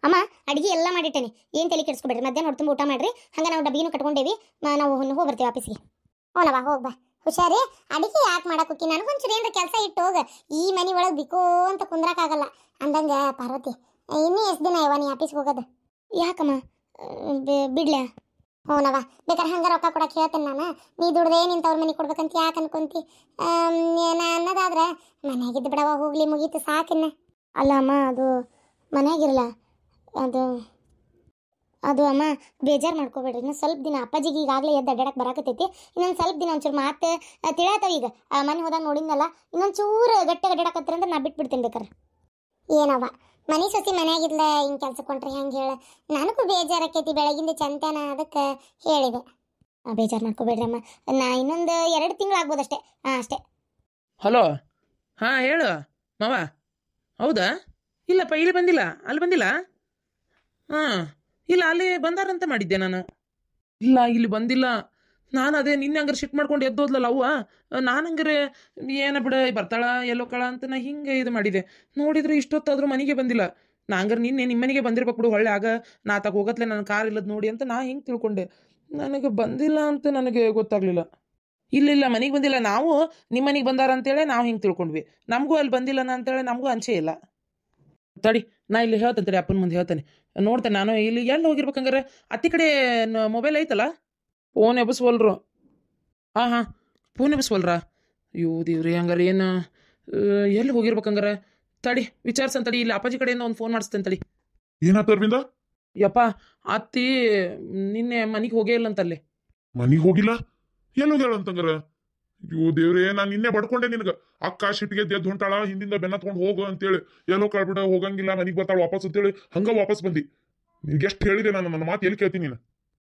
ಅಮ್ಮ ಅಡಿಗೆ ಎಲ್ಲ ಮಾಡಿಟ್ಟೇನೆ, ಏನು ತಲೆ ಕೆಡಿಸ್ಕೊಬೇಡ್ರಿ. ಮಧ್ಯಾಹ್ನ ಹೊಟ್ಟು ತುಂಬ ಊಟ ಮಾಡ್ರಿ. ಹಂಗೆ ನಾವು ಡಬ್ಬಿನೂ ಕಟ್ಕೊಂಡೇವಿ, ನಾವು ಹೋಗಿ ಬರ್ತೀವಿ ಆಫೀಸ್ಗೆ. ಹೋನವಾ ಹೋಗಿ ಬಾ. ಹುಷಾರಿ. ಅಡಿಗೆ ಯಾಕೆ ಮಾಡಕ್ಕೆ ನನಗೊಂಚೂರು ಏನಾರ ಕೆಲಸ ಇಟ್ಟು ಹೋಗ. ಈ ಮನೆ ಒಳಗೆ ಬಿಕೋ ಅಂತ ಕುಂದ್ರಾಕಾಗಲ್ಲ. ಅಂದಂಗೆ ಪಾರ್ವತಿ, ಇನ್ನೂ ಎಷ್ಟು ದಿನ ಇವ ನೀ ಆಫೀಸ್ಗೆ ಹೋಗೋದು? ಯಾಕಮ್ಮ ಬಿಡ್ಲ್ಯಾ? ಹೋನವ, ಬೇಕಾದ್ರೆ ಹಂಗೆ ರೊಕ್ಕ ಕೊಡಕ್ಕೆ ಹೇಳ್ತೇನೆ ನಾನು. ನೀ ದುಡ್ದೆ ನಿಂತವ್ರ ಮನೆ ಕೊಡ್ಬೇಕಂತ ಯಾಕೆ ಅನ್ಕೊಂತಿ? ಅನ್ನೋದಾದ್ರೆ ಮನೆಯಾಗಿದ್ದು ಬಿಡವ, ಹೋಗ್ಲಿ ಮುಗೀತು ಸಾಕಿನ್ನ. ಅಲ್ಲ ಅಮ್ಮ, ಅದು ಮನೆಯಾಗಿರಲ್ಲ, ಅದು ಅದು ಅಮ್ಮ ಬೇಜಾರು ಮಾಡ್ಕೋಬೇಡ್ರಿ. ಇನ್ನೊಂದು ಸ್ವಲ್ಪ ದಿನ ಅಪ್ಪಾಜಿಗೆ ಈಗಾಗಲೇ ಎದ್ದು ಅಡ್ಡಾಡಕ್ಕೆ ಬರಾಕತ್ತೈತಿ. ಇನ್ನೊಂದು ಸ್ವಲ್ಪ ದಿನ ಒಂಚೂರು ಮಾತು ತಿಳಿಯತ್ತಾವ. ಈಗ ಮನೆ ಹೋದಾಗ ನೋಡಿದ್ನಲ್ಲ, ಇನ್ನೊಂದು ಚೂರು ಗಟ್ಟಿಗೆ ಅಡ್ಡಾಡಕತ್ತರ ಅಂದ್ರೆ ನಾ ಬಿಟ್ಬಿಡ್ತೇನೆ ಬೇಕಾರೆ. ಏನವ ಮನೆ ಸೊಸಿ ಮನೆಯಾಗಿದ್ಲ ಹಿಂಗೆ ಕೆಲ್ಸಕ್ಕೆ ಹೊಂಟ್ರಿ ಹೆಂಗೆ ಹೇಳ? ನನಗೂ ಬೇಜಾರಾಕೈತಿ ಬೆಳಗಿಂದ ಚಂತನ, ಅದಕ್ಕೆ ಹೇಳಿದೆ. ಬೇಜಾರು ಮಾಡ್ಕೋಬೇಡ್ರಿ ಅಮ್ಮ, ನಾ ಇನ್ನೊಂದು 2 ತಿಂಗಳು ಆಗ್ಬೋದಷ್ಟೇ. ಅಷ್ಟೇ. ಹಲೋ, ಹಾಂ ಹೇಳು ಮಾವ. ಹೌದಾ? ಇಲ್ಲಪ್ಪ, ಇಲ್ಲಿ ಬಂದಿಲ್ಲ. ಅಲ್ಲಿ ಬಂದಿಲ್ಲ? ಹಾಂ, ಇಲ್ಲ ಅಲ್ಲಿ ಬಂದಾರಂತ ಮಾಡಿದ್ದೆ ನಾನು. ಇಲ್ಲ ಇಲ್ಲಿ ಬಂದಿಲ್ಲ. ನಾನು ಅದೇ ನಿನ್ನೆ ಹಂಗಾರೆ ಶಿಫ್ಟ್ ಮಾಡ್ಕೊಂಡು ಎದ್ದೋದ್ಲಲ್ಲ ಅವ್ವ, ನಾನು ಹಂಗಾರೆ ಏನ ಬಿಡ ಬರ್ತಾಳ ಎಲ್ಲೋ ಕಳ ಅಂತ ನಾ ಹಿಂಗೆ ಇದು ಮಾಡಿದೆ. ನೋಡಿದ್ರೆ ಇಷ್ಟೊತ್ತಾದರೂ ಮನೆಗೆ ಬಂದಿಲ್ಲ. ನಾ ಹಂಗಾರೆ ನಿನ್ನೆ ನಿಮ್ಮ ಮನೆಗೆ ಬಂದಿರ್ಬೇಕು ಬಿಡು. ಹೊಳ್ಳೆ ಆಗ ನಾ ತಗ ಹೋಗತ್ಲೆ ನನ್ನ ಕಾರ್ ಇಲ್ಲದ ನೋಡಿ ಅಂತ ನಾ ಹಿಂಗೆ ತಿಳ್ಕೊಂಡೆ. ನನಗೆ ಬಂದಿಲ್ಲ ಅಂತ ನನಗೆ ಗೊತ್ತಾಗಲಿಲ್ಲ. ಇಲ್ಲ ಮನೆಗೆ ಬಂದಿಲ್ಲ. ನಾವು ನಿಮ್ಮ ಮನೆಗೆ ಬಂದಾರ ಅಂತೇಳಿ ನಾವು ಹಿಂಗೆ ತಿಳ್ಕೊಂಡ್ವಿ. ನಮಗೂ ಅಲ್ಲಿ ಬಂದಿಲ್ಲನ ಅಂತೇಳಿ ನಮಗೂ ಅಂಚೆ ಇಲ್ಲ. ತಡಿ, ನಾ ಇಲ್ಲಿ ಹೇಳ್ತೇನೆ ತಡಿ, ಅಪ್ಪನ ಮುಂದೆ ಹೇಳ್ತೇನೆ. ನೋಡ್ತೇನೆ ನಾನು ಇಲ್ಲಿ ಎಲ್ಲಿ ಹೋಗಿರ್ಬೇಕಂಗಾರೆ. ಅತ್ತಿ ಕಡೆ ಮೊಬೈಲ್ ಐತಲ್ಲ, ಫೋನ್ ಎಬ್ಬಿಸ್ವಲ್ರು. ಹಾಂ ಫೋನ್ ಎಬ್ಬಿಸ್ವಲ್ರಾ? ಅಯ್ಯೋ ದೇವ್ರಿ, ಹಂಗಾರೆ ಏನು ಎಲ್ಲಿ ಹೋಗಿರ್ಬೇಕಂಗಾರೆ? ತಡಿ ವಿಚಾರಿಸಂತ ತಡಿ. ಇಲ್ಲಿ ಅಪ್ಪಾಜಿ ಕಡೆಯಿಂದ ಒಂದು ಫೋನ್ ಮಾಡಿಸ್ತೇನೆ ತಡಿ. ಏನಾತ ಅರವಿಂದ? ಯಪ್ಪ, ಅತ್ತಿ ನಿನ್ನೆ ಮನೆಗೆ ಹೋಗೇ ಇಲ್ಲ ಅಂತಲ್ಲಿ. ಮನಿಗೆ ಹೋಗಿಲ್ಲ? ಎಲ್ಲಿ ಹೋಗ್ಯಾಳ ಅಂತಂಗಾರ? ಅಯ್ಯೋ ದೇವ್ರೇ, ನಾನು ನಿನ್ನೆ ಬಡ್ಕೊಂಡೆ ನಿನಗ. ಅಕ್ಕ ಶಿಟ್ಟಿಗೆ ಎದ್ದು ಹೊಂಟಾಳ, ಹಿಂದಿಂದ ಬೆನ್ನ ತಗೊಂಡು ಹೋಗು ಅಂತೇಳಿ. ಎಲ್ಲೋ ಕಳ್ಬಿಡ, ಹೋಗಂಗಿಲ್ಲ, ಮನೆಗೆ ಬರ್ತಾಳ ವಾಪಸ್ ಅಂತೇಳಿ ಹಂಗ ವಾಪಸ್ ಬಂದಿ. ನಿನ್ಗೆ ಎಷ್ಟು ಹೇಳಿದೆ ನಾನು, ನನ್ನ ಮಾತು ಎಲ್ಲಿ ಕೇಳ್ತೀನಿ ನೀನು?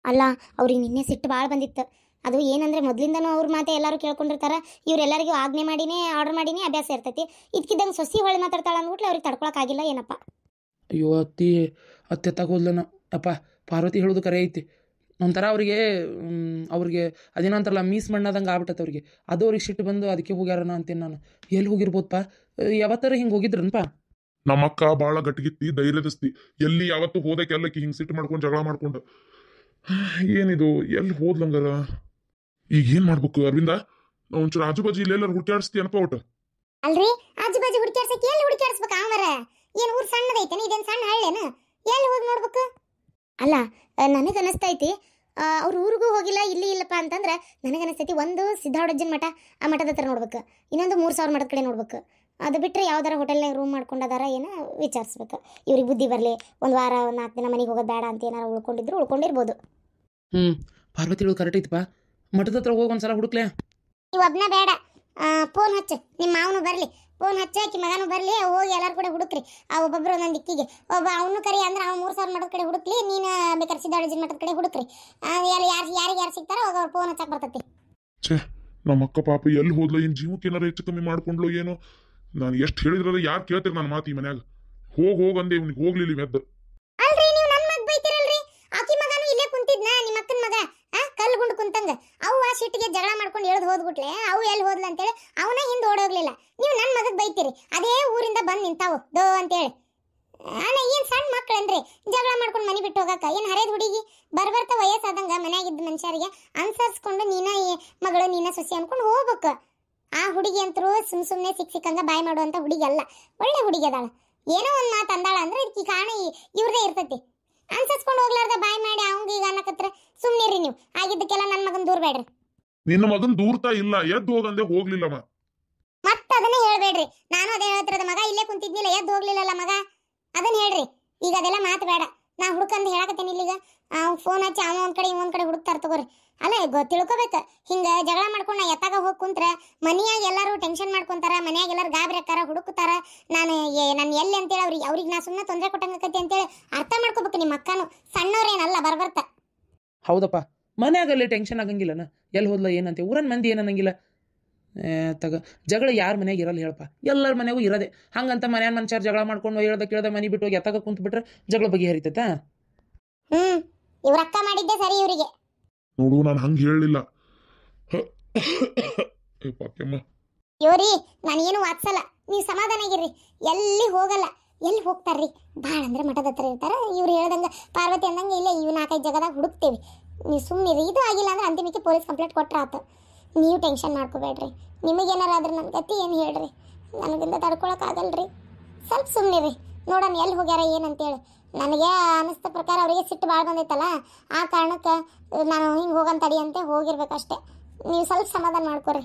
ಅಲ್ಲ, ಅವ್ರಿಗೆ ನಿನ್ನೆ ಸಿಟ್ಟು ಭಾಳ ಬಂದಿತ್ತು. ಅದು ಏನಂದ್ರೆ ಮೊದಲಿಂದನೂ ಅವ್ರ ಮಾತೆ ಎಲ್ಲರೂ ಕೇಳ್ಕೊಂಡಿರ್ತಾರೆ. ಇವರೆಲ್ಲರಿಗೂ ಆಜ್ಞೆ ಮಾಡಿನೇ ಆರ್ಡರ್ ಮಾಡಿನೇ ಅಭ್ಯಾಸ ಇರ್ತೈತಿ. ಇದಕ್ಕಿದ್ದಂಗೆ ಸೊಸಿ ಹೊಳೆ ಮಾತಾಡ್ತಾಳೆ ಅಂದ್ಬಿಟ್ಲೆ ಅವ್ರಿಗೆ ತಡ್ಕೊಳಕ್ಕಾಗಿಲ್ಲ ಏನಪ್ಪ. ಅಯ್ಯೋ ಅತ್ತೆ ತಗೋದ್ಲನ ಅಪ್ಪ. ಪಾರ್ವತಿ ಹೇಳೋದು ಕರೆ ಐತಿ. ಒಂಥರ ಅವ್ರಿಗೆ ಅದೇನೋ ಅಂತಾರಲ್ಲ, ಮೀಸ್ ಮಣ್ಣಾದಂಗೆ ಆಗ್ಬಿಟ್ಟತ್ತೆ ಅವ್ರಿಗೆ. ಅದು ಅವ್ರಿಗೆ ಸಿಟ್ಟು ಬಂದು ಅದಕ್ಕೆ ಹೋಗ್ಯಾರನ ಅಂತೇನು ನಾನು. ಎಲ್ಲಿ ಹೋಗಿರ್ಬೋದಪ್ಪ? ಯಾವತ್ತಾರ ಹಿಂಗೆ ಹೋಗಿದ್ರನಪ್ಪ? ನಮ್ಮ ಅಕ್ಕ ಭಾಳ ಗಟ್ಟಿಗಿತ್ತಿ, ಧೈರ್ಯದಸ್ತಿ. ಎಲ್ಲಿ ಯಾವತ್ತು ಹೋದಕ್ಕೆ ಎಲ್ಲಕ್ಕೆ ಹಿಂಗೆ ಸಿಟ್ಟು ಮಾಡ್ಕೊಂಡು ಜಗಳ ಮಾಡ್ಕೊಂಡು ಏನಿದು ಎಲ್ಲಿ ಹೋದ್ಲಂಗಾರ? ಈಗ ಏನ್ ಮಾಡ್ಬೇಕು ಅರವಿಂದ? ಒಂಚೂರು ಆಜು ಬಾಜು ಇಲ್ಲೆಲ್ಲರೂ ಹುಡ್ಕ್ಯಾಡಿಸ್ತೀಯನಪ್ಪ ಒಟ್ಟು. ಅಲ್ರಿ, ಆಜು ಬಾಜು ಹುಡುಕ್ಯಾಡ್ಸಕ್ಕೆ ಎಲ್ಲಿ ಹುಡುಕ್ಯಾಡಿಸ್ಬೇಕು? ಅವರ ಏನು ಊರು ಸಣ್ಣದೈತೇನೆ? ಇದೇನು ಸಣ್ಣ ಹಳ್ಳೇನ? ಎಲ್ಲಿ ಹೋಗಿ ನೋಡ್ಬೇಕು? ಅಲ್ಲ, ನನಗೆ ಅನಿಸ್ತೈತಿ ಅವ್ರ ಊರಿಗೂ ಹೋಗಿಲ್ಲ, ಇಲ್ಲಿ ಇಲ್ಲಪ್ಪ ಅಂತಂದ್ರೆ ನನಗನಿಸ್ತೈತಿ ಒಂದು ಸಿದ್ಧಾವಡಜ್ಜನ ಮಠ, ಆ ಮಠದ ಹತ್ರ ನೋಡ್ಬೇಕು. ಇನ್ನೊಂದು 3000 ಮಠದ ಕಡೆ ನೋಡ್ಬೇಕು. ಅದು ಬಿಟ್ಟರೆ ಯಾವ್ದಾರ ಹೋಟೆಲ್ನಾಗ ರೂಮ್ ಮಾಡ್ಕೊಂಡದಾರ ಏನೋ ವಿಚಾರಿಸ್ಬೇಕು. ಇವ್ರಿಗೆ ಬುದ್ಧಿ ಬರಲಿ. ಒಂದು ವಾರ 4 ದಿನ ಮನೆಗೆ ಹೋಗೋದು ಬೇಡ ಅಂತ ಏನಾರು ಉಳ್ಕೊಂಡಿರ್ಬೋದು. ಪಾರ್ವತಿ ಹೇಳೋದು ಕರೆಕ್ಟ್ ಐತಪ್ಪ. ಮಠದ ಹತ್ರ ಹೋಗಿ ಒಂದ್ಸಲ ಹುಡುಕ್ಲೆ. ನೀವು ಒಬ್ಬನ ಬೇಡ, ಫೋನ್ ಹಚ್ಚು. ನಿಮ್ಮ ಮಾವನು ಬರಲಿ, ಫೋನ್ ಹಚ್ಚಿ ಆಕಿ ಮಗನೂ ಬರಲಿ. ಹೋಗಿ ಎಲ್ಲರೂ ಕೂಡ ಹುಡುಕ್ರಿ. ಒಬ್ಬೊಬ್ಬರು ಒಂದೊಂದು ದಿಕ್ಕಿಗೆ. ಒಬ್ಬ ಅವನು ಕರಿ ಅಂದ್ರೆ ಅವ್ನು 3000 ಮಠದ ಕಡೆ ಹುಡುಕ್ಲಿ. ನೀನು ಬೇಕಾದ್ರೆ ಸಿದ್ಧಾವಡಜ್ಜನ ಮಠದ ಕಡೆ ಹುಡುಕ್ರಿ. ಯಾರು ಸಿಗ್ತಾರೋ ಅವಾಗ ಅವ್ರು ಫೋನ್ ಹಚ್ಚಕ್ಕೆ ಬರ್ತೈತಿ. ಛೇ, ನಮ್ಮ ಅಕ್ಕ ಪಾಪ ಎಲ್ಲಿ ಹೋದ್ಲ? ಏನು ಜೀವಕ್ಕೆ ಏನಾರ ಹೆಚ್ಚು ಕಮ್ಮಿ ಮಾಡ್ಕೊಂಡ್ಲು ಏನೋ? ನಾನು ಎಷ್ಟು ಹೇಳಿದ್ರಲ್ಲ, ಯಾರು ಕೇಳ್ತೀರಿ ನನ್ನ ಮಾತು ಈ ಮನ್ಯಾಗ? ಹೋಗಂದೆ, ಇವ್ನಿಗೆ ಹೋಗ್ಲಿಲ್ಲ ಮೆದ್ದು. ಅಲ್ರಿ, ನೀವು ನನ್ನ ಮಗ ಬೈತಿರಲ್ರಿ. ಆಕಿ ಮಗನು ಇಲ್ಲೇ ಕುಂತಿದ್ನ, ನಿಮ್ಮ ಅಕ್ಕನ ಮಗ ಕಲ್ಲು ಗುಂಡು ಕುಂತಂಗ. ಅವ್ವ ಸಿಟ್ಟಿಗೆ ಜಗಳ ಮಾಡ್ಕೊಂಡು ಎಳ್ದು ಹೋದ್ಬಿಟ್ಲೆ. ಅವು ಎಲ್ಲಿ ಹೋದ್ಲ ಅಂತೇಳಿ ಅವನ ಹಿಂದೆ ಓಡೋಗ್ಲಿಲ್ಲ. ನೀವು ನನ್ನ ಮಗಗೆ ಬೈತೀರಿ. ಅದೇ ಊರಿಂದ ಬಂದು ನಿಂತಾವು ದೋ ಅಂತೇಳಿ. ಏನು ಸಣ್ಣ ಮಕ್ಕಳನ್ರಿ ಜಗಳ ಮಾಡ್ಕೊಂಡು ಮನೆ ಬಿಟ್ಟು ಹೋಗಕ್ಕ? ಏನು ಹರೇದ್ ಹುಡುಗಿ? ಬರ್ಬರ್ತ ವಯಸ್ಸಾದಂಗ ಮನ್ಯಾಗಿದ್ದ ಮನುಷ್ಯರಿಗೆ ಅನ್ಸರ್ಸ್ಕೊಂಡು ನೀನ ಮಗಳು ನೀನ ಸೊಸಿ ಅನ್ಕೊಂಡು ಹೋಗ್ಬೇಕು. ಆ ಹುಡುಗಿ ಅಂತರೂ ಸುಮ್ಮನೆ ಸಿಕ್ಕಂಗ ಬಾಯ್ ಮಾಡುವಂತ ಹುಡುಗಿ ಅಲ್ಲ, ಒಳ್ಳೆ ಹುಡುಗಿ ಅದಾಳ. ಏನೋ ಒಂದು ಮಾತು ಅಂದಾಳ ಅಂದ್ರೆ ಇದಕ್ಕೆ ಕಾರಣ ಇವ್ರದೇ ಇರ್ತೈತಿ. ಅನ್ಸರ್ಸ್ಕೊಂಡು ಹೋಗ್ಲಾರ್ದ ಬಾಯ್ ಮಾಡಿ ಅವಂಗ ಈಗ ಅನ್ನಕತ್ರ ಸುಮ್ಮನಿರಿ ನೀವು. ಆಗಿದ್ದಕ್ಕೆಲ್ಲ ನನ್ನ ಮಗನ್ ದೂರ ಬೇಡ್ರಿ. ನಿನ್ನ ಮಗನ್ ದೂರ್ತಾ ಇಲ್ಲ, ಎದ್ದು ಹೋಗಂದೆ ಹೋಗ್ಲಿಲ್ಲಮ್ಮ. ಮತ್ತೆ ಅದನ್ನೇ ಹೇಳ್ಬೇಡ್ರಿ. ನಾನು ಅದೇ ಹೇಳ್ತಿರೋದ, ಮಗ ಇಲ್ಲೇ ಕುಂತಿದ್ನಿಲ್ಲ, ಎದ್ದು ಹೋಗ್ಲಿಲ್ಲಲ್ಲ ಮಗ, ಅದನ್ನ ಹೇಳ್ರಿ. ಈಗ ಅದೆಲ್ಲ ಮಾತು ಬೇಡ. ನಾ ಹುಡುಕಂದು ಹೇಳಕತ್ತೇನೆ ಇಲ್ಲಿಗ. ಫೋನ್ ಹಚ್ಚಿ ಅವ ಒಂದ್ ಕಡೆ ಇವೊಂದ್ ಕಡೆ ಹುಡುಕ್ತಾರ ತಗೋರಿ. ಅಲ್ಲ ತಿಳ್ಕೊಬೇಕು. ಹಿಂಗ ಜಗಳ ಮಾಡ್ಕೊಂಡು ನಾ ಎತ್ತಾಗ ಹೋಗಿ ಕುಂತ್ರ ಮನೆಯಾಗ ಎಲ್ಲರೂ ಟೆನ್ಷನ್ ಮಾಡ್ಕೊಂತಾರ, ಮನ್ಯಾಗ ಎಲ್ಲರೂ ಗಾಬರಿ ಆಕಾರ ಹುಡುಕ್ತಾರ. ನಾನು ಎಲ್ಲಿ ಅಂತೇಳಿ ಅವ್ರಿಗೆ ನಾ ಸುಮ್ಮನೆ ತೊಂದರೆ ಕೊಟ್ಟಂಗಕತಿ ಅಂತೇಳಿ ಅರ್ಥ ಮಾಡ್ಕೋಬೇಕು. ನಿಮ್ಮ ಅಕ್ಕನು ಸಣ್ಣವ್ರೇನಲ್ಲ, ಬರ್ಬರ್ತ. ಹೌದಪ್ಪ, ಮನ್ಯಾಗಲ್ಲಿ ಟೆನ್ಷನ್ ಆಗಂಗಿಲ್ಲನ. ಎಲ್ಲಿ ಹೋದ್ಲ ಏನಂತೆ ಊರನ್ ಮಂದಿ ಏನನ್ನಂಗಿಲ್ಲ. ತಗ ಜಗಳ ಯಾರ ಮನ್ಯಾಗ ಇರಲ್ಲ ಹೇಳಪ್ಪ, ಎಲ್ಲರ ಮನೆಗೂ ಇರೋದೆ. ಹಂಗಂತ ಮನ್ಯಾನ ಮನುಷ್ಯರು ಜಗಳ ಮಾಡ್ಕೊಂಡು ಹೇಳ್ದ ಕೇಳ್ದ ಮನೆ ಬಿಟ್ಟು ಹೋಗಿ ಎತ್ತಾಗ ಕುಂತ್ ಬಿಟ್ರೆ ಜಗಳ ಬಗ್ಗೆ ಹರಿತೈತ? ಇವ್ರ ಅಕ್ಕ ಮಾಡಿದ್ದೆ ಸರಿ ಇವರಿಗೆ. ನೋಡು, ನಾನು ಹಂಗೆ ಹೇಳಲಿಲ್ಲ. ಇವ್ರಿ, ನಾನು ಏನು ವಾತ್ಸಲ್ಲ. ನೀವು ಸಮಾಧಾನ ಆಗಿರ್ರಿ, ಎಲ್ಲಿ ಹೋಗಲ್ಲ. ಎಲ್ಲಿ ಹೋಗ್ತಾರ್ರಿ? ಭಾಳ ಅಂದ್ರೆ ಮಠದ ಹತ್ರ ಇರ್ತಾರ. ಇವ್ರು ಹೇಳ್ದಂಗೆ ಪಾರ್ವತಿ ಅಂದಂಗೆ ಇಲ್ಲ, ಇವ್ 4-5 ಜಾಗದಾಗ ಹುಡುಕ್ತೇವೆ. ನೀವು ಸುಮ್ಮನಿರಿ. ಇದು ಆಗಿಲ್ಲ ಅಂದ್ರೆ ಅಂತಿಮಕ್ಕೆ ಪೊಲೀಸ್ ಕಂಪ್ಲೇಂಟ್ ಕೊಟ್ರ ಆತ. ನೀವು ಟೆನ್ಷನ್ ಮಾಡ್ಕೋಬೇಡ್ರಿ. ನಿಮಗೇನಾರ ಆದ್ರೆ ನನ್ನ ಗತಿ ಏನು ಹೇಳ್ರಿ? ನನಗಿಂದ ತಡ್ಕೊಳಕ್ಕಾಗಲ್ರಿ. ಸ್ವಲ್ಪ ಸುಮ್ಮನಿರಿ. ನೋಡೋಣ ಎಲ್ಲಿ ಹೋಗ್ಯಾರ ಏನಂತೇಳಿ. ನನಗೆ ಅನಿಸ್ದ ಪ್ರಕಾರ ಅವರಿಗೆ ಸಿಟ್ಟು ಭಾಳ ಬಂದೈತಲ್ಲ, ಆ ಕಾರಣಕ್ಕೆ ನಾನು ಹಿಂಗೆ ಹೋಗಂತ ತಡಿಯಂತೆ ಹೋಗಿರ್ಬೇಕಷ್ಟೇ. ನೀವು ಸ್ವಲ್ಪ ಸಮಾಧಾನ ಮಾಡ್ಕೊರಿ.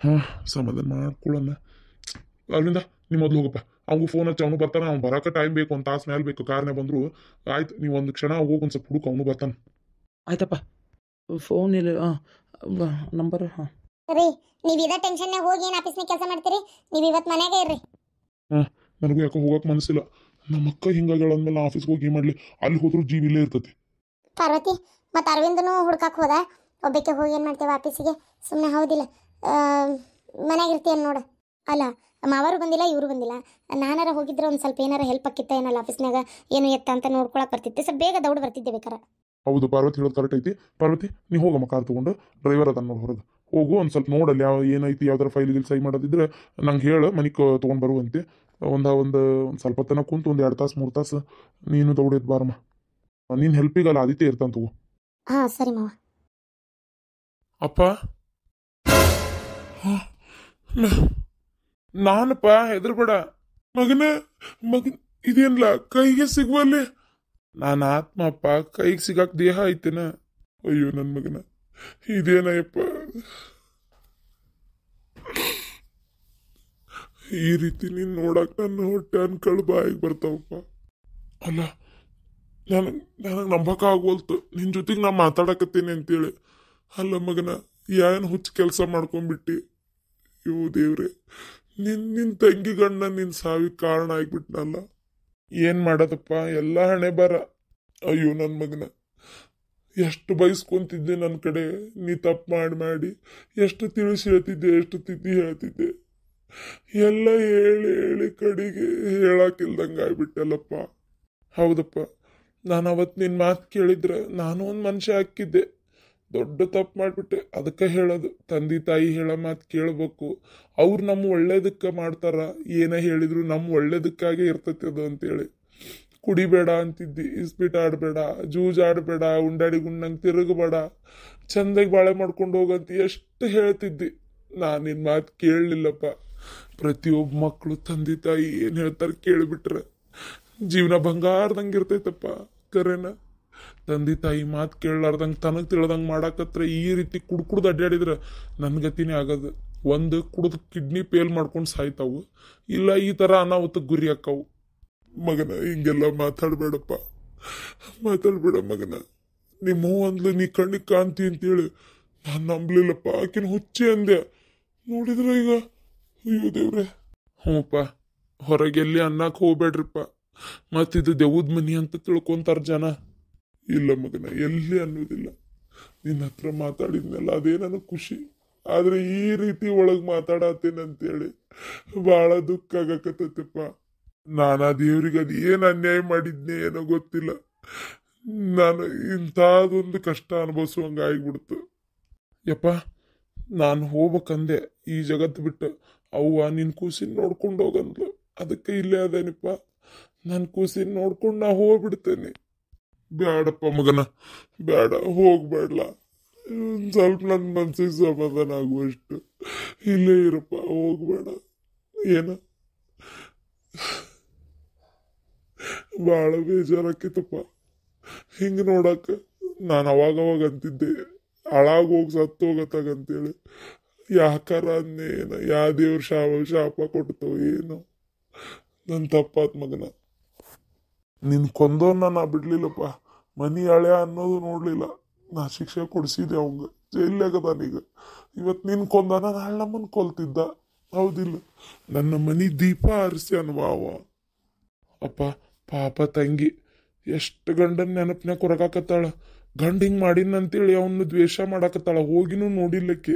ಹಾಂ, ಸಮಾಧಾನ ಮಾಡ್ಕೊಳ್ಳೋಣ. ಅಲ್ಲಿಂದ ನೀವು ಮೊದಲು ಹೋಗಪ್ಪ. ಅವ್ನು ಫೋನ್ ಹಚ್ಚಿ ಅವನು ಬರ್ತಾನೆ. ಅವ್ನು ಬರೋಕೆ ಟೈಮ್ ಬೇಕು, ಒಂದು ತಾಸು ಮೇಲೆ ಬೇಕು. ಕಾರ್ನೇ ಬಂದರು ಆಯ್ತು. ನೀವು ಒಂದು ಕ್ಷಣ ಹೋಗಿ ಒಂದು ಸ್ವಲ್ಪ ಹುಡುಕ, ಅವನು ಬರ್ತಾನೆ. ಆಯ್ತಪ್ಪ. ಫೋನ್ ಇಲ್ಲ, ನಂಬರ್. ಹಾಂ ರೀ, ನೀವು ಇದೇ ಟೆನ್ಷನ್ನೇ ಹೋಗಿ ಏನು ಆಫೀಸ್ನಾಗ ಕೆಲಸ ಮಾಡ್ತೀರಿ? ನೀವು ಇವತ್ತು ಮನೆಯಾಗೆ ಇರ್ರಿ. ಹಾಂ, ನನಗೂ ಯಾಕೋ ಹೋಗಕ್ಕೆ ಮನಸ್ಸಿಲ್ಲ. ನಮ್ಮ ಅಕ್ಕ ಹಿಂಗಾಗ್ಯಾಳ ಅಂದ್ಮೇಲೆ ನಾ ಆಫೀಸ್ಗೆ ಹೋಗಿ ಏನು ಮಾಡಲಿ? ಅಲ್ಲಿ ಹೋದ್ರೂ ಜೀವಿಲ್ಲೇ ಇರ್ತೈತಿ. ಪಾರ್ವತಿ ಮತ್ತು ಅರವಿಂದನು ಹುಡ್ಕಕ್ಕೆ ಹೋದ. ಒಬ್ಬಕ್ಕೆ ಹೋಗಿ ಏನು ಮಾಡ್ತೇವೆ ಆಫೀಸಿಗೆ? ಸುಮ್ಮನೆ ಹೌದಿಲ್ಲ, ಮನೆಯಾಗ ಇರ್ತೀಯನ್ ನೋಡು. ಅಲ್ಲ, ಮಾವರು ಬಂದಿಲ್ಲ, ಇವರು ಬಂದಿಲ್ಲ. ನಾನಾರ ಹೋಗಿದ್ರೆ ಒಂದು ಸ್ವಲ್ಪ ಏನಾರ ಹೆಲ್ಪ್ ಆಕಿತ್ತ ಏನಲ್ಲ ಆಫೀಸ್ನಾಗ, ಏನು ಎತ್ತ ಅಂತ ನೋಡ್ಕೊಳಕ್ಕೆ ಬರ್ತಿತ್ತು. ಸ್ವಲ್ಪ ಬೇಗ ದೌಡ್ ಬರ್ತಿದ್ದೆ ಬೇಕಾರೆ. ಹೌದು, ಪಾರ್ವತಿ ಹೇಳೋದು ಕರೆಕ್ಟ್ ಐತಿ. ಪಾರ್ವತಿ, ನೀವು ಹೋಗಮ್ಮ ಕಾರ್ ತೊಗೊಂಡು. ಡ್ರೈವರ್ ಅದನ್ನ ನೋಡಿ ಹೊರಗೆ ಹೋಗು. ಒಂದು ಸ್ವಲ್ಪ ನೋಡಲ್ಲಿ ಯಾವ ಏನೈತಿ, ಯಾವ್ದಾರ ಫೈಲಿಗೆ ಸೈ ಮಾಡೋದಿದ್ರೆ ನಂಗೆ ಹೇಳು, ಮನೆಗೆ ತೊಗೊಂಡು ಬರುವಂತೆ. ಒಂದು ಸ್ವಲ್ಪ ತನಕ ಕುಂತು 1-2 ತಾಸು 3 ತಾಸು ನೀನು ದೌಡೈತೆ ಬಾರಮ್ಮ. ನೀನು ಹೆಲ್ಪಿಗಲ್ಲ ಆದಿತ್ಯ ಇರ್ತಾನೆ ತಗೋ. ಹಾಂ ಸರಿ ಮಾವ. ಅಪ್ಪ, ನಾನಪ್ಪ, ಹೆದರ್ಬೇಡ ಮಗನ. ಇದೇನ್ಲ ಕೈಗೆ ಸಿಗುವಲ್ಲಿ? ನಾನು ಆತ್ಮ ಅಪ್ಪ, ಕೈಗೆ ಸಿಗಾಕ ದೇಹ ಐತೆನ? ಅಯ್ಯೋ ನನ್ನ ಮಗನ, ಇದೇನಯ್ಯಪ್ಪ? ಈ ರೀತಿ ನೀನು ನೋಡಕ್ ನನ್ನ ಹೊಟ್ಟೆ ಅನ್ಕಳ್ ಬಾಯಿಗೆ ಬರ್ತಾವಪ್ಪ. ಅಲ್ಲ, ನನಗೆ ನಂಬಕ್ಕಾಗೋಲ್ತು ನಿನ್ನ ಜೊತೆಗೆ ನಾ ಮಾತಾಡಕತ್ತೀನಿ ಅಂತೇಳಿ. ಅಲ್ಲ ಮಗನ, ಏನು ಹುಚ್ಚು ಕೆಲಸ ಮಾಡ್ಕೊಂಡ್ಬಿಟ್ಟು. ಇವು ದೇವ್ರೆ, ನಿನ್ನ ತಂಗಿ ಗಂಡ ನಿನ್ನ ಸಾವಿಗೆ ಕಾರಣ ಆಗಿಬಿಟ್ನಲ್ಲ. ಏನು ಮಾಡೋದಪ್ಪ, ಎಲ್ಲ ಹಣೆ ಬರ. ಅಯ್ಯೋ ನನ್ನ ಮಗನ, ಎಷ್ಟು ಬಯಸ್ಕೊಂತಿದ್ದೆ ನನ್ನ ಕಡೆ. ನೀ ತಪ್ಪು ಮಾಡಿ ಎಷ್ಟು ತಿಳಿಸಿ ಹೇಳ್ತಿದ್ದೆ, ಎಷ್ಟು ತಿದ್ದಿ ಹೇಳ್ತಿದ್ದೆ. ಎಲ್ಲ ಹೇಳಿ ಹೇಳಿ ಕಡೆಗೆ ಹೇಳಕ್ಕಿಲ್ದಂಗೆ ಆಗ್ಬಿಟ್ಟಲ್ಲಪ್ಪ. ಹೌದಪ್ಪ, ನಾನು ಅವತ್ತು ನಿನ್ನ ಮಾತು ಕೇಳಿದ್ರೆ ನಾನು ಒಂದು ಮನುಷ್ಯ ಹಾಕಿದ್ದೆ. ದೊಡ್ಡ ತಪ್ಪು ಮಾಡಿಬಿಟ್ಟೆ. ಅದಕ್ಕೆ ಹೇಳೋದು, ತಂದೆ ತಾಯಿ ಹೇಳೋ ಮಾತು ಕೇಳಬೇಕು. ಅವ್ರು ನಮ್ಮ ಒಳ್ಳೇದಕ್ಕೆ ಮಾಡ್ತಾರ. ಏನೇ ಹೇಳಿದ್ರು ನಮ್ಮ ಒಳ್ಳೇದಕ್ಕಾಗೆ ಇರ್ತೈತಿ ಅದು ಅಂತೇಳಿ. ಕುಡಿಬೇಡ ಅಂತಿದ್ದಿ, ಇಸ್ಬಿಟ್ ಆಡಬೇಡ, ಜೂಜ್ ಆಡಬೇಡ, ಉಂಡಾಡಿ ಗುಂಡಂಗೆ ತಿರುಗಬೇಡ, ಚಂದಾಗಿ ಬಾಳೆ ಮಾಡ್ಕೊಂಡು ಹೋಗಂತ ಎಷ್ಟು ಹೇಳ್ತಿದ್ದಿ. ನಾನು ನಿನ್ನ ಮಾತು ಕೇಳಲಿಲ್ಲಪ್ಪ. ಪ್ರತಿಯೊಬ್ಬ ಮಕ್ಕಳು ತಂದೆ ತಾಯಿ ಏನು ಹೇಳ್ತಾರೆ ಕೇಳಿಬಿಟ್ರೆ ಜೀವನ ಬಂಗಾರದಂಗೆ ಇರ್ತೈತಪ್ಪ. ಕರೆನ, ತಂದೆ ತಾಯಿ ಮಾತು ಕೇಳಲಾರ್ದಂಗೆ ತನಗೆ ತಿಳ್ದಂಗೆ ಮಾಡಾಕತ್ರ ಈ ರೀತಿ ಕುಡ್ದು ಅಡ್ಡಾಡಿದ್ರೆ ನನ್ನ ಗತಿನೇ ಆಗೋದು. ಒಂದು ಕುಡ್ದು ಕಿಡ್ನಿ ಫೇಲ್ ಮಾಡ್ಕೊಂಡು ಸಾಯ್ತಾವು, ಇಲ್ಲ ಈ ಥರ ಅನಾಹುತಕ್ಕೆ ಗುರಿ ಹಾಕವು. ಮಗನ, ಹಿಂಗೆಲ್ಲ ಮಾತಾಡಬೇಡಪ್ಪ, ಮಾತಾಡ್ಬೇಡ ಮಗನ. ನಿಮ್ಮ ಅಂದ್ಲು ನೀ ಕಣ್ಣಿಗೆ ಕಾಣ್ತಿ ಅಂತೇಳಿ ನಾನು ನಂಬಲಿಲ್ಲಪ್ಪ. ಆಕಿನ ಹುಚ್ಚಿ ಅಂದೆ. ನೋಡಿದ್ರೆ ಈಗ ಅಯ್ಯೋ ದೇವ್ರೆ. ಹ್ಞೂಪ್ಪ, ಹೊರಗೆ ಎಲ್ಲಿ ಅನ್ನಕ್ಕೆ ಹೋಗ್ಬೇಡ್ರಿಪ್ಪ. ಮತ್ತಿದು ದೆವ್ವದ ಮನಿ ಅಂತ ತಿಳ್ಕೊಂತಾರ ಜನ. ಇಲ್ಲ ಮಗನ, ಎಲ್ಲಿ ಅನ್ನೋದಿಲ್ಲ. ನಿನ್ನ ಹತ್ರ ಮಾತಾಡಿದ್ನಲ್ಲ ಅದೇ ನನಗೆ ಖುಷಿ. ಆದರೆ ಈ ರೀತಿ ಒಳಗೆ ಮಾತಾಡತ್ತೇನಂತೇಳಿ ಭಾಳ ದುಃಖ ಆಗಕತ್ತೈತಪ್ಪ. ನಾನು ಆ ದೇವ್ರಿಗೆ ಅದು ಏನು ಅನ್ಯಾಯ ಮಾಡಿದ್ನೆ ಏನೋ ಗೊತ್ತಿಲ್ಲ. ನಾನು ಇಂಥದೊಂದು ಕಷ್ಟ ಅನುಭವಿಸುವಂಗೆ ಆಗಿಬಿಡ್ತು. ಯಪ್ಪ, ನಾನು ಹೋಗ್ಬೇಕಂದೆ ಈ ಜಗತ್ತು ಬಿಟ್ಟು. ಅವ್ವ ನಿನ್ನ ಕೂಸಿನ ನೋಡ್ಕೊಂಡು ಹೋಗಂದ್ಲು. ಅದಕ್ಕೆ ಇಲ್ಲೇ ಅದೇನಿಪ್ಪ, ನನ್ನ ಕೂಸಿನ ನೋಡ್ಕೊಂಡು ನಾ ಹೋಗ್ಬಿಡ್ತೇನೆ. ಬೇಡಪ್ಪ ಮಗನ, ಬೇಡ, ಹೋಗ್ಬೇಡಲ್ಲ. ಒಂದು ಸ್ವಲ್ಪ ನನ್ನ ಮನಸ್ಸಿಗೆ ಸಮಾಧಾನ ಆಗುವಷ್ಟು ಇಲ್ಲೇ ಇರಪ್ಪ, ಹೋಗ್ಬೇಡ. ಏನ ಭಾಳ ಬೇಜಾರಾಕಿತ್ತಪ್ಪ ಹಿಂಗೆ ನೋಡಕ್ಕೆ. ನಾನು ಅವಾಗವಾಗ ಅಂತಿದ್ದೆ ಹಾಳಾಗಿ ಹೋಗಿ ಸತ್ತು ಹೋಗತ್ತಾಗಂತೇಳಿ. ಯಾಕಾರ ಅಂದೇನ, ಯಾ ದೇವ್ರ ಶಾಪ ಕೊಡ್ತಾವ ಏನೋ. ನನ್ನ ತಪ್ಪಾತ್ ಮಗನ. ನಿನ್ನ ಕೊಂದೋನ್ನ ನಾ ಬಿಡ್ಲಿಲ್ಲಪ್ಪ. ಮನಿ ಹಳೆ ಅನ್ನೋದು ನೋಡ್ಲಿಲ್ಲ. ನಾ ಶಿಕ್ಷೆ ಕೊಡಿಸಿದೆ ಅವಂಗ, ಜೈಲ್ನಾಗದಾನೀಗ. ಇವತ್ತು ನಿನ್ನ ಕೊಂದಾನ, ನಾಳೆ ನಮ್ಮನ್ನು ಕೊಲ್ತಿದ್ದ. ಹೌದಿಲ್ಲ? ನನ್ನ ಮನಿ ದೀಪ ಆರಿಸಿ ಅನ್ವಾವ. ಅಪ್ಪ ಪಾಪ ತಂಗಿ ಎಷ್ಟು ಗಂಡನ ನೆನಪಿನಾಗ ಕೊರಗಾಕತ್ತಾಳ. ಗಂಡ ಹಿಂಗೆ ಮಾಡಿನಂತೇಳಿ ಅವನು ದ್ವೇಷ ಮಾಡಾಕತ್ತಾಳ. ಹೋಗಿನೂ ನೋಡಿಲ್ಲಕ್ಕೆ.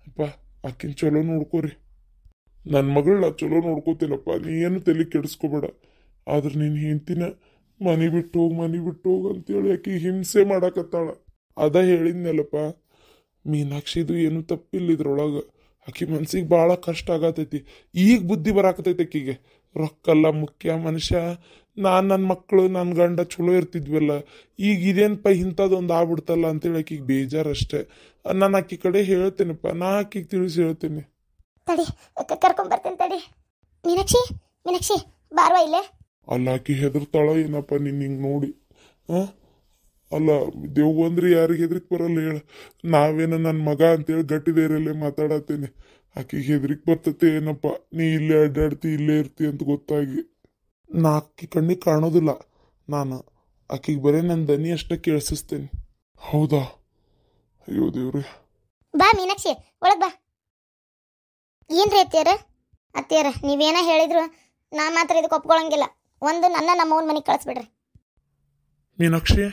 ಅಪ್ಪ ಆಕಿನ ಚಲೋ ನೋಡ್ಕೋರಿ. ನನ್ನ ಮಗಳನ್ನ ಚಲೋ ನೋಡ್ಕೋತೀನಪ್ಪ, ನೀ ಏನು ತಲೆ ಕೆಡಿಸ್ಕೋಬೇಡ. ಆದ್ರೆ ನೀನು ಹೆಂಡ್ತಿನ ಮನೆ ಬಿಟ್ಟು ಹೋಗು ಅಂತೇಳಿ ಆಕಿ ಹಿಂಸೆ ಮಾಡಾಕತ್ತಾಳ. ಅದ ಹೇಳಿದ್ನಲ್ಲಪ್ಪ, ಮೀನಾಕ್ಷಿದು ಏನು ತಪ್ಪಿಲ್ಲ ಇದ್ರೊಳಗೆ. ಆಕಿ ಮನ್ಸಿಗೆ ಭಾಳ ಕಷ್ಟ ಆಗತೈತಿ. ಈಗ ಬುದ್ಧಿ ಬರಾಕತೈತಿ ಆಕಿಗೆ. ರೊಕ್ಕಲ್ಲ ಮುಖ್ಯ ಮನುಷ್ಯ. ನನ್ನ ಮಕ್ಕಳು ನನ್ನ ಗಂಡ ಚಲೋ ಇರ್ತಿದ್ವಲ್ಲ, ಈಗ ಇದೇನಪ್ಪ ಇಂಥದ್ದೊಂದು ಆಗ್ಬಿಡ್ತಲ್ಲ ಅಂತೇಳಿ ಆಕಿಗೆ ಬೇಜಾರಷ್ಟೇ. ನಾನು ಆಕಿ ಕಡೆ ಹೇಳ್ತೇನಪ್ಪ, ನಾ ಆಕಿಗೆ ತಿಳಿಸಿ ಹೇಳ್ತೇನೆ. ತಡಿ ಕರ್ಕೊಂಬರ್ತೇನೆ ತಡಿ. ಮೀನಾಕ್ಷಿ ಮೀನಾಕ್ಷಿ ಬಾರ್ವಾ ಇಲ್ಲೇ. ಅಲ್ಲ ಆಕಿ ಹೆದರ್ತಾಳ ಏನಪ್ಪ ನಿನ್ನ ಹಿಂಗೆ ನೋಡಿ? ಅಲ್ಲ ದೇವ್ ಅಂದ್ರೆ ಯಾರಿಗೆ ಹೆದ್ರಿಕ್ ಬರಲ್ಲ ಹೇಳ? ನಾವೇನ ನನ್ನ ಮಗ ಅಂತೇಳಿ ಗಟ್ಟಿದೇರಲ್ಲೇ ಮಾತಾಡತ್ತೇನೆ. ಆಕಿಗೆ ಹೆದ್ರಿಕ್ ಬರ್ತತೆ ಏನಪ್ಪ, ನೀ ಇಲ್ಲೇ ಅಡ್ಡಾಡ್ತಿ ಇಲ್ಲೇ ಇರ್ತಿ ಅಂತ ಗೊತ್ತಾಗಿ. ನಾ ಆಕಿ ಕಣ್ಣಿಗೆ ಕಾಣೋದಿಲ್ಲ, ನಾನು ಆಕಿಗೆ ಬರೀ ನನ್ನ ದನಿ ಅಷ್ಟೇ ಕೇಳಿಸ್ತೇನೆ. ಹೌದಾ? ಅಯ್ಯೋ ದೇವ್ರೆ. ಬಾ ಮೀನಾಕ್ಷಿ ಒಳಗ್ ಬಾ. ಏನ್ರಿ ಅತ್ತಿಯರ ನೀವೇನ ಹೇಳಿದ್ರು ನಾ ಮಾತ್ರ ಇದಕ್ಕೆ ಒಪ್ಕೊಳಂಗಿಲ್ಲ. ಒಂದು ನಮ್ಮವನ ಮನೆಗೆ ಕಳಿಸ್ಬಿಡ್ರಿ. ಮೀನಾಕ್ಷಿ,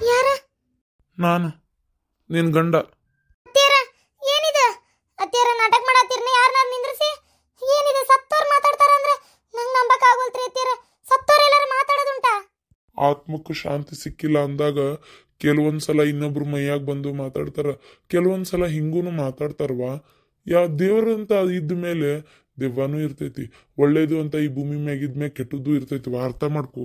ಯಾರ? ನಾನು ನಿನ್ ಗಂಡ. ಅತ್ತಿಯರ ಏನಿದೆ? ಅತ್ತಿಯರ ನಾಟಕ ಮಾಡತ್ತೀರ್ನ ಯಾರನ್ನ ನಿಂದ್ರಿಸಿ? ಏನಿದೆ? ಸತ್ತೋರ್ ಮಾತಾಡ್ತಾರ ಅಂದ್ರೆ ನಂಗೆ ನಂಬಕ್ ಆಗೋಲ್ತ್ರಿ ಅತ್ತಿಯರ. ಸತ್ತೋರ್ ಎಲ್ಲಾರು ಮಾತಾಡೋದುಂಟಾ? ಆತ್ಮಕ್ಕೆ ಶಾಂತಿ ಸಿಕ್ಕಿಲ್ಲ ಅಂದಾಗ ಕೆಲವೊಂದ್ಸಲ ಇನ್ನೊಬ್ರು ಮೈಯಾಗ ಬಂದು ಮಾತಾಡ್ತಾರ, ಕೆಲವೊಂದ್ಸಲ ಹಿಂಗೂನು ಮಾತಾಡ್ತಾರವಾ. ದೇವ್ರಂತ ಇದ್ದ ಮೇಲೆ ದೆವ್ವನೂ ಇರ್ತೈತಿ, ಒಳ್ಳೇದು ಅಂತ ಈ ಭೂಮಿ ಮ್ಯಾಗ ಇದ್ಮ್ಯಾಗ ಕೆಟ್ಟದ್ದು ಇರ್ತೈತಿ. ಅರ್ಥ ಮಾಡ್ಕೋ.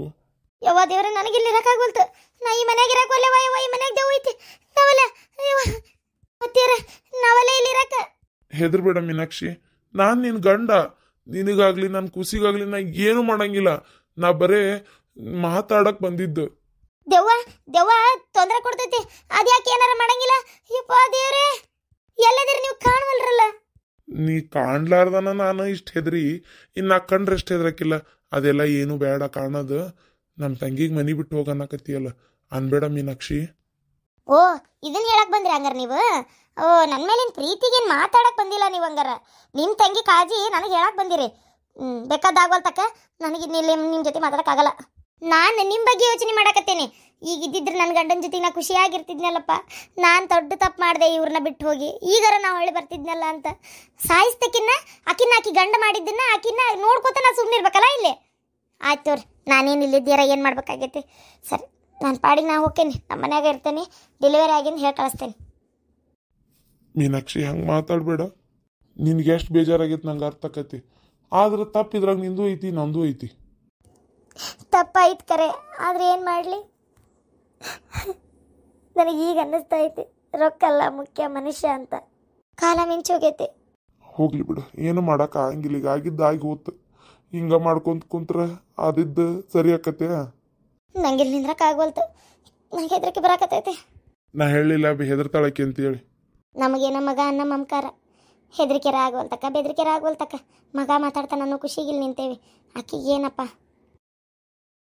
ಯವ್ವ ದೇವ್ರ, ನನಗೆ ಇಲ್ಲಿ ಇರಕ್ಕಾಗೋಲ್ತು. ನಾ ಈ ಮನ್ಯಾಗ ಇರಕ್ವಲ್ಲವ. ಯವ್ವ ಈ ಮನ್ಯಾಗ ದೇವ್ ಐತಿ. ನಾವಲ್ಲ ಅತ್ತಿಯರ, ನಾವಲ್ಲ ಇಲ್ಲಿ ಇರಕ್ಕ. ಹೆದರ್ಬೇಡ ಮೀನಾಕ್ಷಿ, ನಾನ್ ನಿನ್ ಗಂಡ. ನಿನಗಾಗ್ಲಿ ನನ್ನ ಖುಷಿಗಾಗ್ಲಿ ನಾ ಏನು ಮಾಡಂಗಿಲ್ಲ. ನಾ ಬರೇ ಮಾತಾಡಕ್ ಬಂದಿದ್ದು. ದೆವ್ವ ತೊಂದರೆ ಕೊಡ್ತೈತಿ. ಅದ್ಯಾಕೆ ಏನಾರ ಮಾಡಂಗಿಲ್ಲ? ಯಪ್ಪ ದೇವ್ರೆ, ಎಲ್ಲದಿರಿ ನೀವು ಕಾಣವಲ್ರಲ್ಲ? ನೀ ಕಾಣ್ಲಾರ್ದನ ನಾನು ಇಷ್ಟು ಹೆದ್ರಿ, ಇನ್ನು ಕಂಡ್ರೆ ಎಷ್ಟು ಹೆದ್ರಕ್ಕಿಲ್ಲ. ಅದೆಲ್ಲ ಏನು ಬೇಡ ಕಾಣೋದು. ನಮ್ಮ ತಂಗಿಗೆ ಮನಿ ಬಿಟ್ಟು ಹೋಗನ್ನಕತ್ತಿಯಲ್ಲ, ಅನ್ಬೇಡ ಮೀನಾಕ್ಷಿ. ಓ, ಇದನ್ನ ಹೇಳಕ್ ಬಂದ್ರಿ ಹಂಗಾರ ನೀವು? ಓ, ನನ್ನ ಮೇಲಿನ ಪ್ರೀತಿಗೇನು ಮಾತಾಡಕ್ ಬಂದಿಲ್ಲ ನೀವು ಹಂಗಾರ. ನಿಮ್ಮ ತಂಗಿ ಕಾಳಜಿ ನನಗೆ ಹೇಳಕ್ ಬಂದಿರಿ. ಬೇಕಾದಾಗವಲ್ ತಕ್ಕ ನನಗೆ ಇಲ್ಲಿ ನಿಮ್ಮ ಜೊತೆ ಮಾತಾಡಕ್ಕಾಗಲ್ಲ. ನಾನು ನಿಮ್ಮ ಬಗ್ಗೆ ಯೋಚನೆ ಮಾಡಕತ್ತೇನೆ. ಈಗ ಇದ್ದಿದ್ರೆ ನನ್ನ ಗಂಡನ ಜೊತೆ ನಾ ಖುಷಿಯಾಗಿರ್ತಿದ್ನಲ್ಲಪ್ಪ. ನಾನು ದೊಡ್ಡ ತಪ್ಪು ಮಾಡಿದೆ ಇವ್ರನ್ನ ಬಿಟ್ಟು ಹೋಗಿ. ಈಗಾರ ನಾವು ಹೊಳ್ಳಿ ಬರ್ತಿದ್ನಲ್ಲ ಅಂತ ಸಾಯಿಸ್ತಕ್ಕಿನ್ನ ಆಕಿ ಗಂಡ ಮಾಡಿದ್ದನ್ನ ಆಕಿನ್ನ ನೋಡ್ಕೋತ ನಾ ಸುಮ್ಮನೆ ಇರ್ಬೇಕಲ್ಲ ಇಲ್ಲಿ. ಆಯ್ತು ತೋರಿ, ನಾನೇನು ಇಲ್ಲಿದ್ದೀರ ಏನು ಮಾಡ್ಬೇಕಾಗೈತಿ? ಸರಿ, ನಾನು ಪಾಡಿಗೆ ನಾ ಹೋಗ್ತೇನೆ, ನಮ್ಮ ಮನ್ಯಾಗ ಇರ್ತೇನೆ. ಡೆಲಿವರಿ ಆಗಿಂದ ಹೇಳಿ ಕಳಿಸ್ತೇನೆ. ಮೀನಾಕ್ಷಿ, ಹಂಗೆ ಮಾತಾಡಬೇಡ. ನಿನ್ಗೆ ಎಷ್ಟು ಬೇಜಾರಾಗೈತೆ ನಂಗೆ ಅರ್ಥ ಆಕತಿ. ಆದ್ರೆ ತಪ್ಪಿದ್ರಾಗ ನಿಂದು ಐತಿ, ನಂದು ಐತಿ. ತಪ್ಪಾಯ್ತು ಕರೆ, ಆದ್ರೆ ಏನು ಮಾಡಲಿ? ನನಗೆ ಈಗ ಅನ್ನಿಸ್ತಾ ಐತಿ ರೊಕ್ಕಲ್ಲ ಮುಖ್ಯ ಮನುಷ್ಯ ಅಂತ. ಕಾಲ ಮಿಂಚೋಗೈತಿ. ಹೋಗ್ಲಿ ಬಿಡು, ಏನು ಮಾಡಕ್ಕೆ ಆಗಂಗಿಲ್ಲ. ಈಗ ಆಗಿದ್ದು ಆಗಿ ಹೋತು. ಹಿಂಗೆ ಮಾಡ್ಕೊಂತ ಕುಂತ್ರ ಆದಿದ್ದು ಸರಿ ಆಕತೆ. ನಂಗೆ ಇಲ್ಲಿ ನಿಂದ್ರಕ್ಕಾಗೋಲ್ತು. ನಂಗೆ ಹೆದರಿಕೆ ಬರಾಕತ್ತೈತಿ. ನಾ ಹೇಳಿಲ್ಲ ಹೆದರ್ತಾಳಕ್ಕೆ ಅಂತೇಳಿ. ನಮಗೇನ ಮಗ ಅನ್ನ ಮಮಕಾರ. ಹೆದರಿಕೆರ ಆಗೋಲ್ತಕ್ಕ, ಬೆದರಿಕೆರ ಆಗೋಲ್ತಕ್ಕ. ಮಗ ಮಾತಾಡ್ತಾ ನಾನು ಖುಷಿಗಿಲ್ಲಿ ನಿಂತೇವಿ. ಆಕಿಗೆ ಏನಪ್ಪ